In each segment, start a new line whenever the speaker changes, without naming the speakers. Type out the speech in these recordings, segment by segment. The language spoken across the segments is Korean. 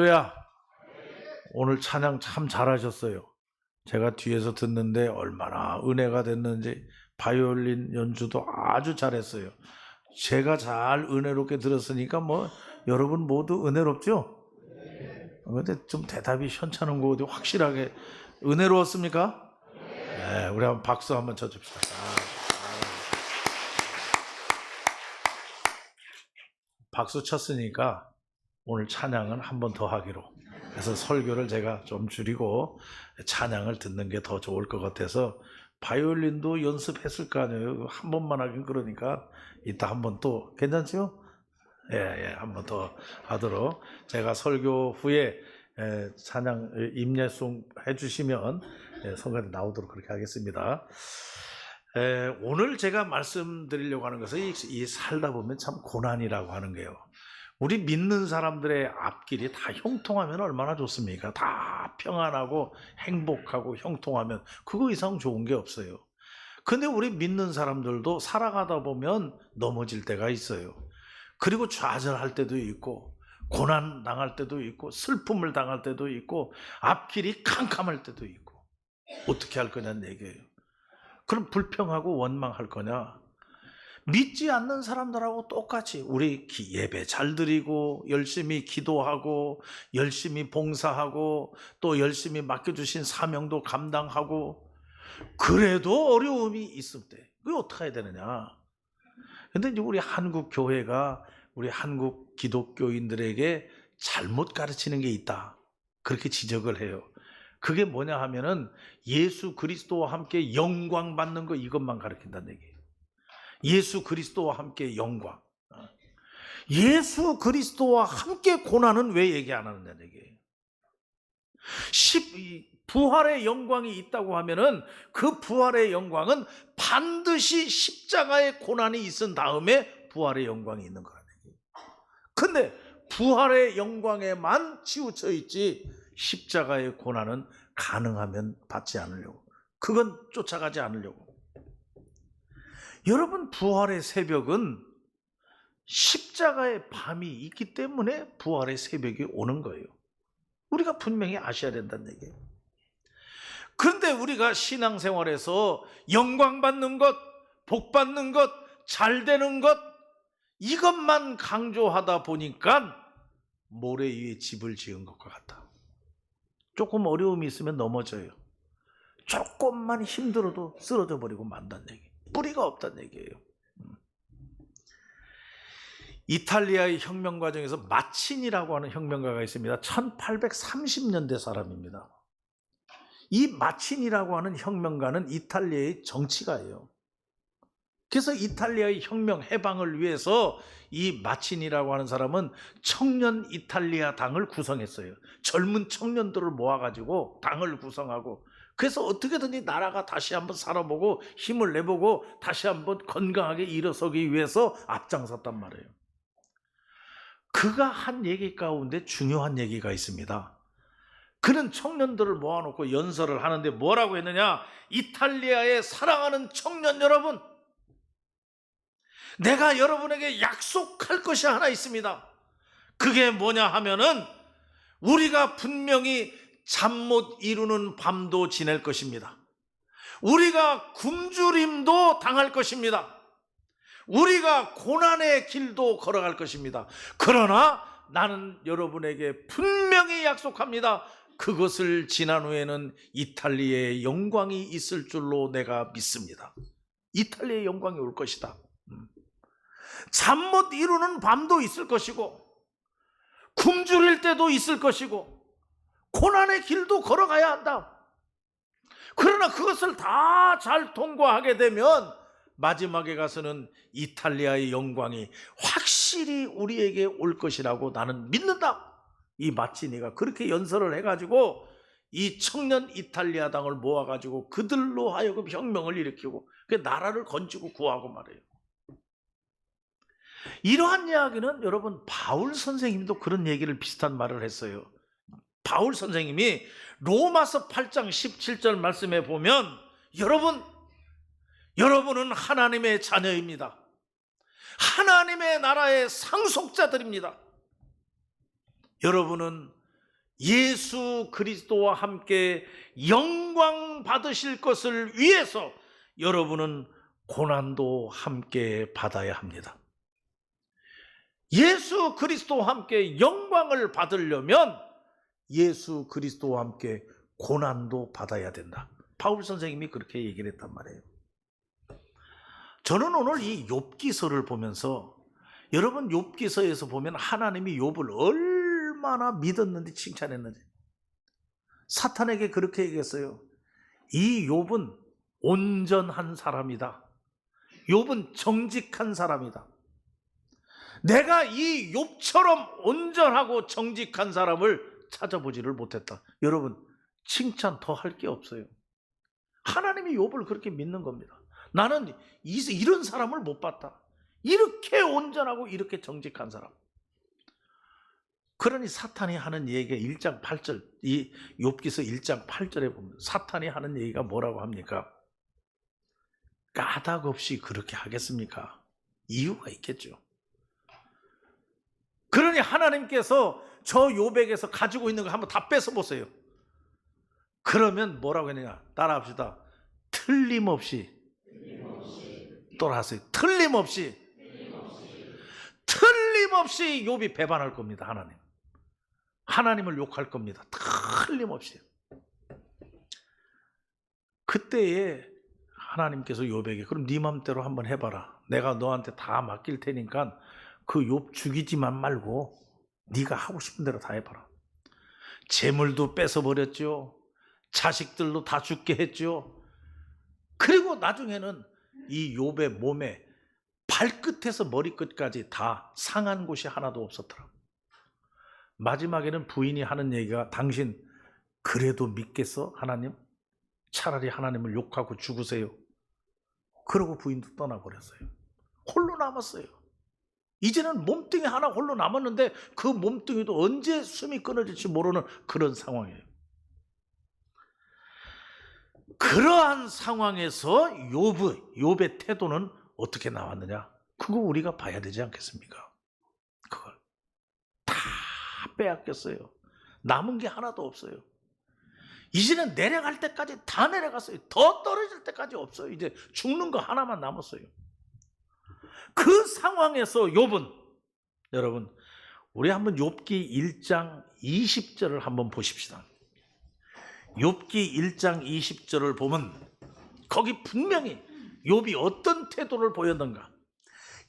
할렐루야. 오늘 찬양 참 잘하셨어요. 제가 뒤에서 듣는데 얼마나 은혜가 됐는지 바이올린 연주도 아주 잘했어요. 제가 잘 은혜롭게 들었으니까 여러분 모두 은혜롭죠? 근데 좀 대답이 현찮은 거 어디 확실하게 은혜로웠습니까? 네, 우리 한번 박수 한번 쳐줍시다. 박수 쳤으니까 오늘 찬양은 한 번 더 하기로. 그래서 설교를 제가 좀 줄이고 찬양을 듣는 게 더 좋을 것 같아서 바이올린도 연습했을 거 아니에요. 한 번만 하긴 그러니까 이따 한 번 또 괜찮죠? 예, 한 번 더 하도록 제가 설교 후에 찬양 임예송 해주시면 성가대 나오도록 그렇게 하겠습니다. 오늘 제가 말씀드리려고 하는 것은 이 살다 보면 참 고난이라고 하는 거예요. 우리 믿는 사람들의 앞길이 다 형통하면 얼마나 좋습니까? 다 평안하고 행복하고 형통하면 그거 이상 좋은 게 없어요. 근데 우리 믿는 사람들도 살아가다 보면 넘어질 때가 있어요. 그리고 좌절할 때도 있고 고난 당할 때도 있고 슬픔을 당할 때도 있고 앞길이 캄캄할 때도 있고 어떻게 할 거냐는 얘기예요. 그럼 불평하고 원망할 거냐? 믿지 않는 사람들하고 똑같이 우리 예배 잘 드리고 열심히 기도하고 열심히 봉사하고 또 열심히 맡겨주신 사명도 감당하고 그래도 어려움이 있을 때 그게 어떻게 해야 되느냐? 근데 이제 우리 한국 교회가 우리 한국 기독교인들에게 잘못 가르치는 게 있다. 그렇게 지적을 해요. 그게 뭐냐 하면은 예수 그리스도와 함께 영광 받는 거 이것만 가르친다는 얘기예요. 예수 그리스도와 함께 영광. 예수 그리스도와 함께 고난은 왜 얘기 안 하느냐는 얘기예요. 부활의 영광이 있다고 하면은 그 부활의 영광은 반드시 십자가의 고난이 있은 다음에 부활의 영광이 있는 거라는 얘기예요. 근데 부활의 영광에만 치우쳐 있지 십자가의 고난은 가능하면 받지 않으려고. 그건 쫓아가지 않으려고. 여러분 부활의 새벽은 십자가의 밤이 있기 때문에 부활의 새벽이 오는 거예요. 우리가 분명히 아셔야 된다는 얘기예요. 그런데 우리가 신앙생활에서 영광 받는 것, 복 받는 것, 잘 되는 것 이것만 강조하다 보니까 모래 위에 집을 지은 것과 같다. 조금 어려움이 있으면 넘어져요. 조금만 힘들어도 쓰러져 버리고 만다는 얘기. 뿌리가 없다는 얘기예요. 이탈리아의 혁명 과정에서 마치니라고 하는 혁명가가 있습니다. 1830년대 사람입니다. 이 마치니라고 하는 혁명가는 이탈리아의 정치가예요. 그래서 이탈리아의 혁명 해방을 위해서 이 마치니라고 하는 사람은 청년 이탈리아 당을 구성했어요. 젊은 청년들을 모아가지고 당을 구성하고 그래서 어떻게든지 나라가 다시 한번 살아보고 힘을 내보고 다시 한번 건강하게 일어서기 위해서 앞장섰단 말이에요. 그가 한 얘기 가운데 중요한 얘기가 있습니다. 그는 청년들을 모아놓고 연설을 하는데 뭐라고 했느냐? 이탈리아의 사랑하는 청년 여러분, 내가 여러분에게 약속할 것이 하나 있습니다. 그게 뭐냐 하면은 우리가 분명히 잠 못 이루는 밤도 지낼 것입니다. 우리가 굶주림도 당할 것입니다. 우리가 고난의 길도 걸어갈 것입니다. 그러나 나는 여러분에게 분명히 약속합니다. 그것을 지난 후에는 이탈리아의 영광이 있을 줄로 내가 믿습니다. 이탈리아의 영광이 올 것이다. 잠 못 이루는 밤도 있을 것이고 굶주릴 때도 있을 것이고 고난의 길도 걸어가야 한다. 그러나 그것을 다 잘 통과하게 되면 마지막에 가서는 이탈리아의 영광이 확실히 우리에게 올 것이라고 나는 믿는다. 이 마치니가 그렇게 연설을 해가지고 이 청년 이탈리아 당을 모아가지고 그들로 하여금 혁명을 일으키고 그 나라를 건지고 구하고 말해요. 이러한 이야기는 여러분 바울 선생님도 그런 얘기를 비슷한 말을 했어요. 바울 선생님이 로마서 8장 17절 말씀에 보면 여러분은 하나님의 자녀입니다. 하나님의 나라의 상속자들입니다. 여러분은 예수 그리스도와 함께 영광 받으실 것을 위해서 여러분은 고난도 함께 받아야 합니다. 예수 그리스도와 함께 영광을 받으려면 예수 그리스도와 함께 고난도 받아야 된다. 바울 선생님이 그렇게 얘기를 했단 말이에요. 저는 오늘 이 욥기서를 보면서, 여러분 욥기서에서 보면 하나님이 욥을 얼마나 믿었는지 칭찬했는지, 사탄에게 그렇게 얘기했어요. 이 욥은 온전한 사람이다. 욥은 정직한 사람이다. 내가 이 욥처럼 온전하고 정직한 사람을 찾아보지를 못했다. 여러분, 칭찬 더 할 게 없어요. 하나님이 욥을 그렇게 믿는 겁니다. 나는 이런 사람을 못 봤다. 이렇게 온전하고 이렇게 정직한 사람. 그러니 사탄이 하는 얘기가 1장 8절, 이 욥기서 1장 8절에 보면 사탄이 하는 얘기가 뭐라고 합니까? 까닭 없이 그렇게 하겠습니까? 이유가 있겠죠. 그러니 하나님께서 저 욥에게서 가지고 있는 거 한번 다 뺏어 보세요. 그러면 뭐라고 했느냐? 따라합시다. 틀림없이. 또라하세요. 틀림없이 욥이 배반할 겁니다. 하나님을 욕할 겁니다. 틀림없이. 그때에 하나님께서 욥에게 그럼 네 맘대로 한번 해봐라. 내가 너한테 다 맡길 테니까 그 욥 죽이지만 말고 네가 하고 싶은 대로 다 해봐라. 재물도 뺏어버렸죠. 자식들도 다 죽게 했죠. 그리고 나중에는 이 욥의 몸에 발끝에서 머리끝까지 다 상한 곳이 하나도 없었더라. 마지막에는 부인이 하는 얘기가 당신 그래도 믿겠어? 하나님? 차라리 하나님을 욕하고 죽으세요. 그러고 부인도 떠나버렸어요. 홀로 남았어요. 이제는 몸뚱이 하나 홀로 남았는데 그 몸뚱이도 언제 숨이 끊어질지 모르는 그런 상황이에요. 그러한 상황에서 욥의 태도는 어떻게 나왔느냐? 그거 우리가 봐야 되지 않겠습니까? 그걸 다 빼앗겼어요. 남은 게 하나도 없어요. 이제는 내려갈 때까지 다 내려갔어요. 더 떨어질 때까지 없어요. 이제 죽는 거 하나만 남았어요. 그 상황에서 욥은, 여러분 우리 한번 욥기 1장 20절을 한번 보십시다. 욥기 1장 20절을 보면 거기 분명히 욥이 어떤 태도를 보였는가.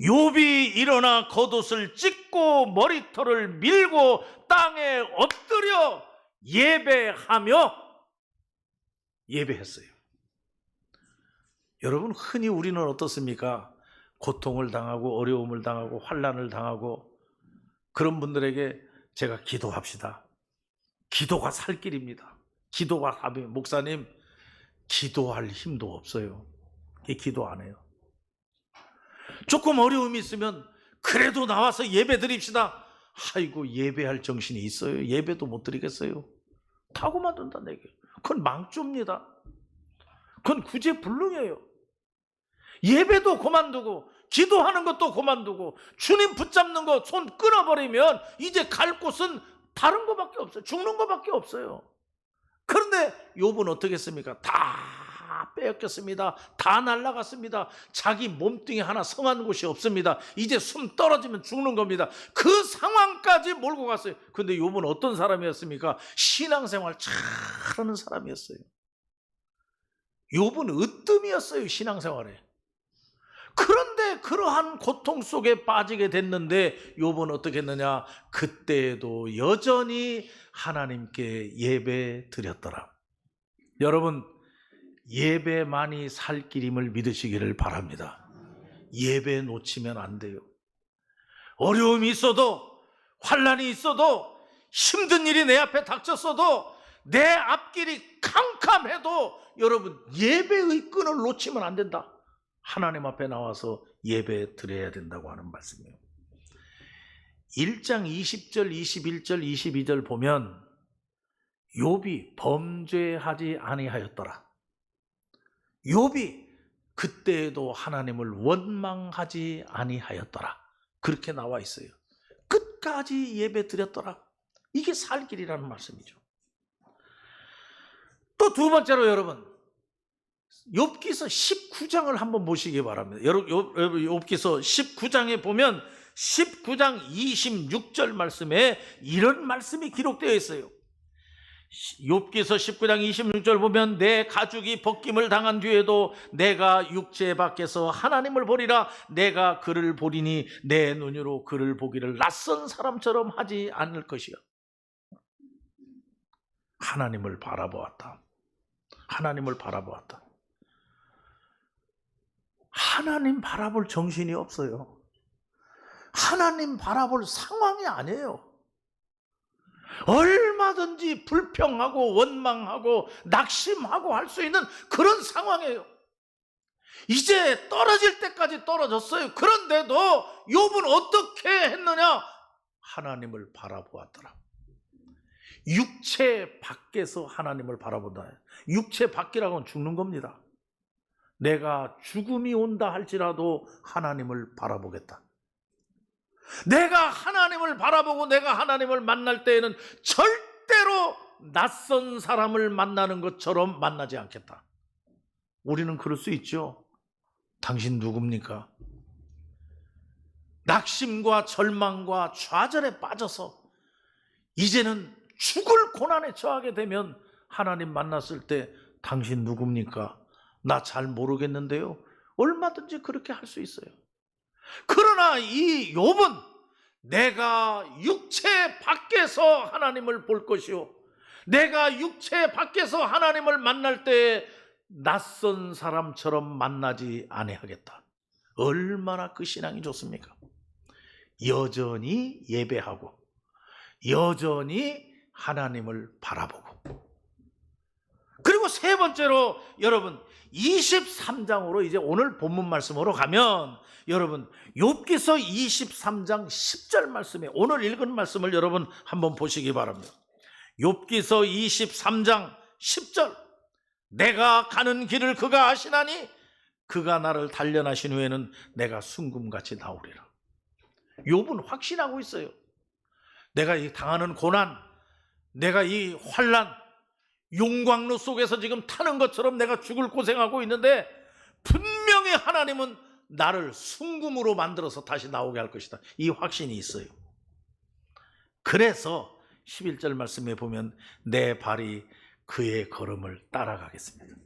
욥이 일어나 겉옷을 찢고 머리털을 밀고 땅에 엎드려 예배했어요. 여러분, 흔히 우리는 어떻습니까? 고통을 당하고 어려움을 당하고 환난을 당하고 그런 분들에게 제가 기도합시다. 기도가 살 길입니다. 기도가 답이, 목사님 기도할 힘도 없어요. 기도 안 해요. 조금 어려움이 있으면 그래도 나와서 예배 드립시다. 아이고, 예배할 정신이 있어요? 예배도 못 드리겠어요. 다 그만둔다는 얘기예요. 그건 망조입니다. 그건 구제불능이에요. 예배도 그만두고 기도하는 것도 그만두고 주님 붙잡는 거 손 끊어버리면 이제 갈 곳은 다른 거밖에 없어요. 죽는 거밖에 없어요. 그런데 욥은 어떻게 했습니까? 다 빼앗겼습니다. 다 날아갔습니다. 자기 몸뚱이 하나 성한 곳이 없습니다. 이제 숨 떨어지면 죽는 겁니다. 그 상황까지 몰고 갔어요. 그런데 욥은 어떤 사람이었습니까? 신앙생활 잘하는 사람이었어요. 욥은 으뜸이었어요, 신앙생활에. 그런데 그러한 고통 속에 빠지게 됐는데 욥은 어떻게 했느냐? 그때도 여전히 하나님께 예배 드렸더라. 여러분, 예배만이 살 길임을 믿으시기를 바랍니다. 예배 놓치면 안 돼요. 어려움이 있어도, 환난이 있어도, 힘든 일이 내 앞에 닥쳤어도, 내 앞길이 캄캄해도 여러분, 예배의 끈을 놓치면 안 된다. 하나님 앞에 나와서 예배 드려야 된다고 하는 말씀이에요. 1장 20절, 21절, 22절 보면 욥이 범죄하지 아니하였더라. 욥이 그때에도 하나님을 원망하지 아니하였더라. 그렇게 나와 있어요. 끝까지 예배 드렸더라. 이게 살 길이라는 말씀이죠. 또 두 번째로 여러분, 욥기서 19장을 한번 보시기 바랍니다. 여러분 욥기서 19장에 보면 19장 26절 말씀에 이런 말씀이 기록되어 있어요. 욥기서 19장 26절 보면 내 가죽이 벗김을 당한 뒤에도 내가 육체 밖에서 하나님을 보리라. 내가 그를 보리니 내 눈으로 그를 보기를 낯선 사람처럼 하지 않을 것이요. 하나님을 바라보았다. 하나님을 바라보았다. 하나님 바라볼 정신이 없어요. 하나님 바라볼 상황이 아니에요. 얼마든지 불평하고 원망하고 낙심하고 할 수 있는 그런 상황이에요. 이제 떨어질 때까지 떨어졌어요. 그런데도 욥은 어떻게 했느냐? 하나님을 바라보았더라. 육체 밖에서 하나님을 바라본다. 육체 밖이라고 하면 죽는 겁니다. 내가 죽음이 온다 할지라도 하나님을 바라보겠다. 내가 하나님을 바라보고 내가 하나님을 만날 때에는 절대로 낯선 사람을 만나는 것처럼 만나지 않겠다. 우리는 그럴 수 있죠. 당신 누굽니까? 낙심과 절망과 좌절에 빠져서 이제는 죽을 고난에 처하게 되면 하나님 만났을 때 당신 누굽니까? 나 잘 모르겠는데요. 얼마든지 그렇게 할 수 있어요. 그러나 이 욥은 내가 육체 밖에서 하나님을 볼 것이요, 내가 육체 밖에서 하나님을 만날 때 낯선 사람처럼 만나지 아니하겠다. 얼마나 그 신앙이 좋습니까? 여전히 예배하고 여전히 하나님을 바라보고. 그리고 세 번째로 여러분 23장으로 이제 오늘 본문 말씀으로 가면 여러분 욥기서 23장 10절 말씀에 오늘 읽은 말씀을 여러분 한번 보시기 바랍니다. 욥기서 23장 10절 내가 가는 길을 그가 아시나니 그가 나를 단련하신 후에는 내가 순금같이 나오리라. 욥은 확신하고 있어요. 내가 이 당하는 고난, 내가 이 환난, 용광로 속에서 지금 타는 것처럼 내가 죽을 고생하고 있는데 분명히 하나님은 나를 순금으로 만들어서 다시 나오게 할 것이다. 이 확신이 있어요. 그래서 11절 말씀에 보면 내 발이 그의 걸음을 따라가겠습니다.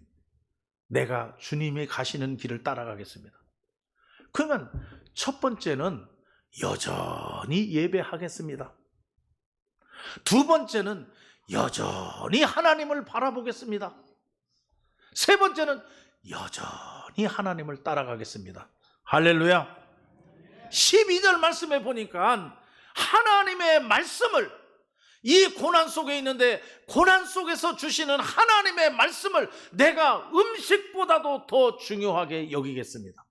내가 주님이 가시는 길을 따라가겠습니다. 그러면 첫 번째는 여전히 예배하겠습니다. 두 번째는 여전히 하나님을 바라보겠습니다. 세 번째는 여전히 하나님을 따라가겠습니다. 할렐루야. 12절 말씀에 보니까 하나님의 말씀을, 이 고난 속에 있는데 고난 속에서 주시는 하나님의 말씀을 내가 음식보다도 더 중요하게 여기겠습니다.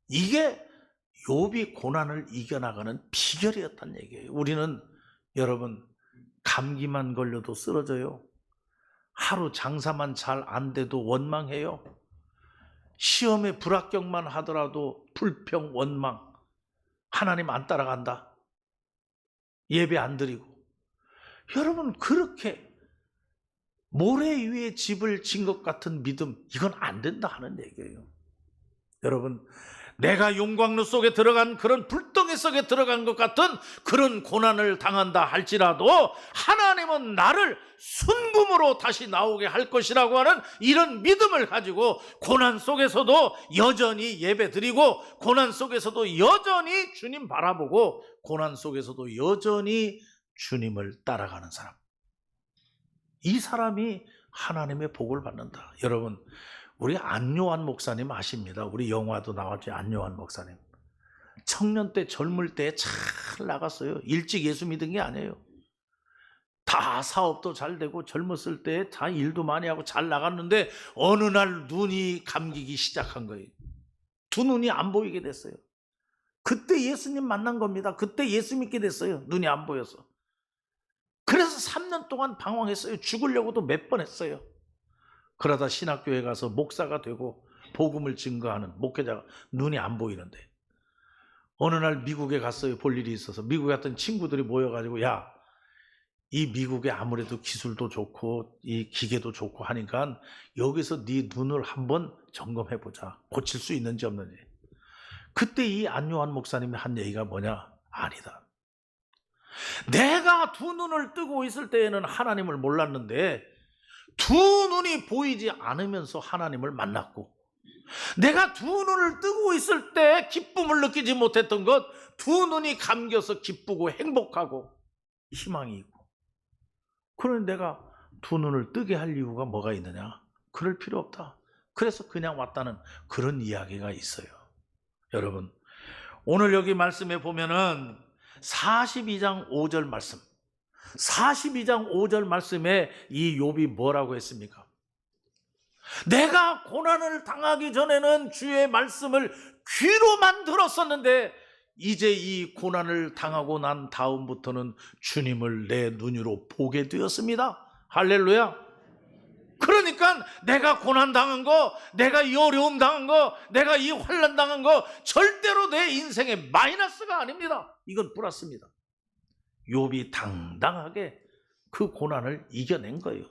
이게 욥이 고난을 이겨나가는 비결이었다는 얘기예요. 우리는 여러분 감기만 걸려도 쓰러져요. 하루 장사만 잘 안 돼도 원망해요. 시험에 불합격만 하더라도 불평, 원망. 하나님 안 따라간다. 예배 안 드리고. 여러분 그렇게 모래 위에 집을 진 것 같은 믿음, 이건 안 된다 하는 얘기예요. 여러분 내가 용광로 속에 들어간 그런 불덩이 속에 들어간 것 같은 그런 고난을 당한다 할지라도 하나님은 나를 순금으로 다시 나오게 할 것이라고 하는 이런 믿음을 가지고 고난 속에서도 여전히 예배 드리고 고난 속에서도 여전히 주님 바라보고 고난 속에서도 여전히 주님을 따라가는 사람, 이 사람이 하나님의 복을 받는다. 여러분 우리 안요한 목사님 아십니다. 우리 영화도 나왔죠. 안요한 목사님. 청년 때 젊을 때 잘 나갔어요. 일찍 예수 믿은 게 아니에요. 다 사업도 잘 되고 젊었을 때 다 일도 많이 하고 잘 나갔는데 어느 날 눈이 감기기 시작한 거예요. 두 눈이 안 보이게 됐어요. 그때 예수님 만난 겁니다. 그때 예수 믿게 됐어요. 눈이 안 보여서. 그래서 3년 동안 방황했어요. 죽으려고도 몇 번 했어요. 그러다 신학교에 가서 목사가 되고 복음을 증거하는 목회자가 눈이 안 보이는데 어느 날 미국에 갔어요. 볼 일이 있어서. 미국에 갔던 친구들이 모여가지고 야, 이 미국에 아무래도 기술도 좋고 이 기계도 좋고 하니까 여기서 네 눈을 한번 점검해 보자. 고칠 수 있는지 없는지. 그때 이 안요한 목사님이 한 얘기가 뭐냐? 아니다. 내가 두 눈을 뜨고 있을 때에는 하나님을 몰랐는데 두 눈이 보이지 않으면서 하나님을 만났고, 내가 두 눈을 뜨고 있을 때 기쁨을 느끼지 못했던 것, 두 눈이 감겨서 기쁘고 행복하고 희망이 있고, 그러니 내가 두 눈을 뜨게 할 이유가 뭐가 있느냐? 그럴 필요 없다. 그래서 그냥 왔다는 그런 이야기가 있어요. 여러분, 오늘 여기 말씀에 보면은 42장 5절 말씀, 42장 5절 말씀에 이 욥이 뭐라고 했습니까? 내가 고난을 당하기 전에는 주의 말씀을 귀로만 들었었는데 이제 이 고난을 당하고 난 다음부터는 주님을 내 눈으로 보게 되었습니다. 할렐루야. 그러니까 내가 고난 당한 거, 내가 이 어려움 당한 거, 내가 이 환난 당한 거 절대로 내 인생의 마이너스가 아닙니다. 이건 플러스입니다. 욥이 당당하게 그 고난을 이겨낸 거예요.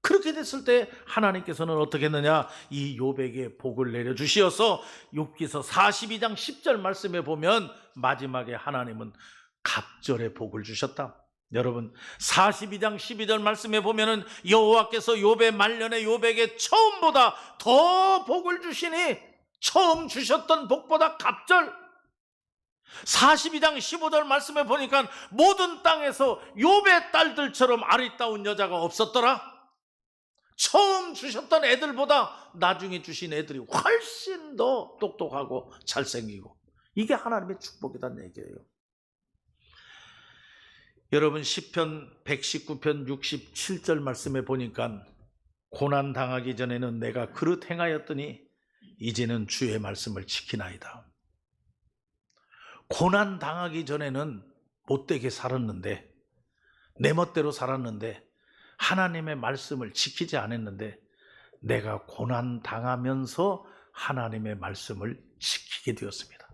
그렇게 됐을 때 하나님께서는 어떻게 했느냐? 이 욥에게 복을 내려주시어서 욥기서 42장 10절 말씀에 보면 마지막에 하나님은 갑절의 복을 주셨다. 여러분, 42장 12절 말씀에 보면은 여호와께서 욥의 말년에 욥에게 처음보다 더 복을 주시니 처음 주셨던 복보다 갑절. 42장 15절 말씀에 보니까 모든 땅에서 욥의 딸들처럼 아리따운 여자가 없었더라. 처음 주셨던 애들보다 나중에 주신 애들이 훨씬 더 똑똑하고 잘생기고, 이게 하나님의 축복이란 얘기예요. 여러분, 시편 119편 67절 말씀에 보니까 고난 당하기 전에는 내가 그릇 행하였더니 이제는 주의 말씀을 지키나이다. 고난 당하기 전에는 못되게 살았는데, 내 멋대로 살았는데, 하나님의 말씀을 지키지 않았는데, 내가 고난 당하면서 하나님의 말씀을 지키게 되었습니다.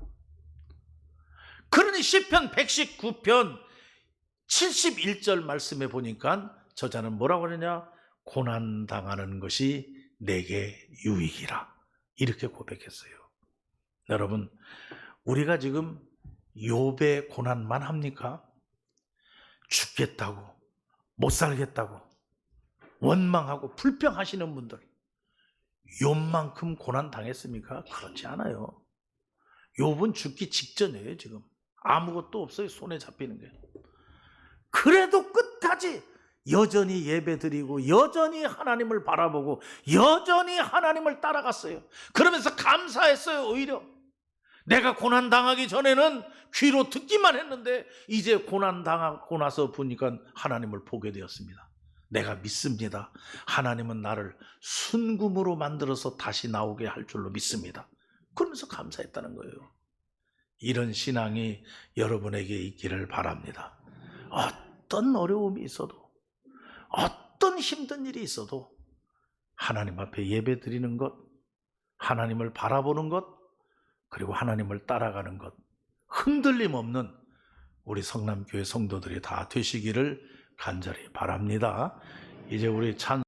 그러니 시편 119편 71절 말씀에 보니까 저자는 뭐라고 그러냐? 고난 당하는 것이 내게 유익이라, 이렇게 고백했어요. 여러분, 우리가 지금 욥의 고난만 합니까? 죽겠다고, 못 살겠다고 원망하고 불평하시는 분들, 욥만큼 고난 당했습니까? 그렇지 않아요. 욥은 죽기 직전이에요. 지금 아무것도 없어요. 손에 잡히는 게. 그래도 끝까지 여전히 예배드리고 여전히 하나님을 바라보고 여전히 하나님을 따라갔어요. 그러면서 감사했어요. 오히려 내가 고난 당하기 전에는 귀로 듣기만 했는데 이제 고난 당하고 나서 보니까 하나님을 보게 되었습니다. 내가 믿습니다. 하나님은 나를 순금으로 만들어서 다시 나오게 할 줄로 믿습니다. 그러면서 감사했다는 거예요. 이런 신앙이 여러분에게 있기를 바랍니다. 어떤 어려움이 있어도, 어떤 힘든 일이 있어도 하나님 앞에 예배 드리는 것, 하나님을 바라보는 것, 그리고 하나님을 따라가는 것, 흔들림 없는 우리 성남교회 성도들이 다 되시기를 간절히 바랍니다. 이제 우리 찬